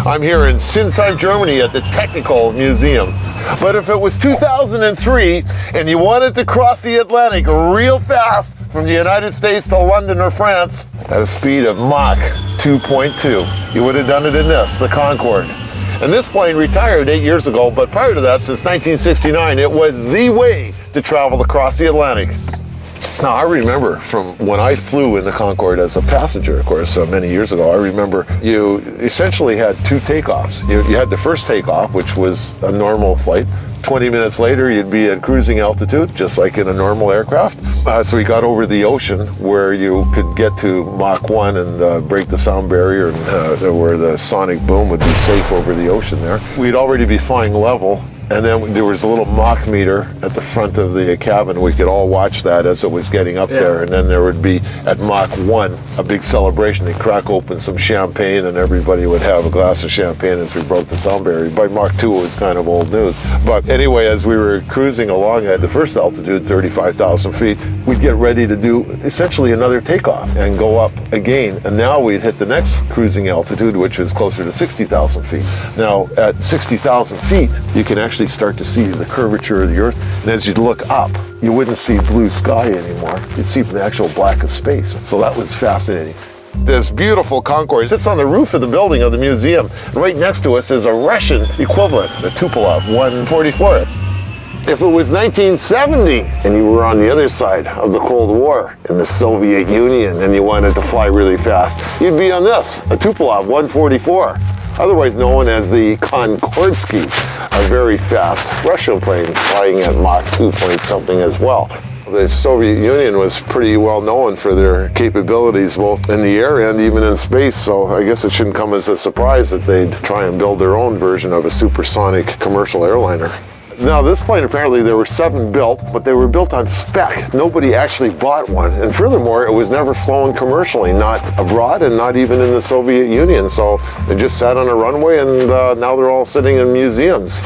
I'm here in Sinsheim, Germany at the Technical Museum. But if it was 2003 and you wanted to cross the Atlantic real fast from the United States to London or France at a speed of Mach 2.2, you would have done it in this, the Concorde. And this plane retired 8 years ago, but prior to that, since 1969, it was the way to travel across the Atlantic. Now, I remember from when I flew in the Concorde as a passenger, of course, many years ago, I remember you essentially had two takeoffs. You had the first takeoff, which was a normal flight. 20 minutes later, you'd be at cruising altitude, just like in a normal aircraft. So we got over the ocean where you could get to Mach 1 and break the sound barrier, and where the sonic boom would be safe over the ocean there. We'd already be flying level. And then there was a little Mach meter at the front of the cabin. We could all watch that as it was getting up there. And then there would be, at Mach 1, a big celebration. They'd crack open some champagne and everybody would have a glass of champagne as we broke the sound barrier. By Mach 2, it was kind of old news. But anyway, as we were cruising along at the first altitude, 35,000 feet, we'd get ready to do essentially another takeoff and go up again. And now we'd hit the next cruising altitude, which was closer to 60,000 feet. Now, at 60,000 feet, you can actually start to see the curvature of the Earth, and as you'd look up, you wouldn't see blue sky anymore. You'd see the actual black of space. So that was fascinating. This beautiful Concorde sits on the roof of the building of the museum, and right next to us is a Russian equivalent, the Tupolev 144. If it was 1970 and you were on the other side of the Cold War in the Soviet Union and you wanted to fly really fast, you'd be on this, a Tupolev 144. Otherwise known as the Concordski, a very fast Russian plane flying at Mach 2 point something as well. The Soviet Union was pretty well known for their capabilities both in the air and even in space, so I guess it shouldn't come as a surprise that they'd try and build their own version of a supersonic commercial airliner. Now, this plane, apparently there were 7 built, but they were built on spec. Nobody actually bought one. And furthermore, it was never flown commercially, not abroad and not even in the Soviet Union. So they just sat on a runway and now they're all sitting in museums.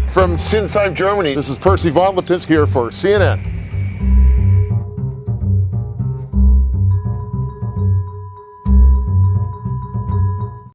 From Sinsheim, Germany, this is Percy von Lipinski here for CNN.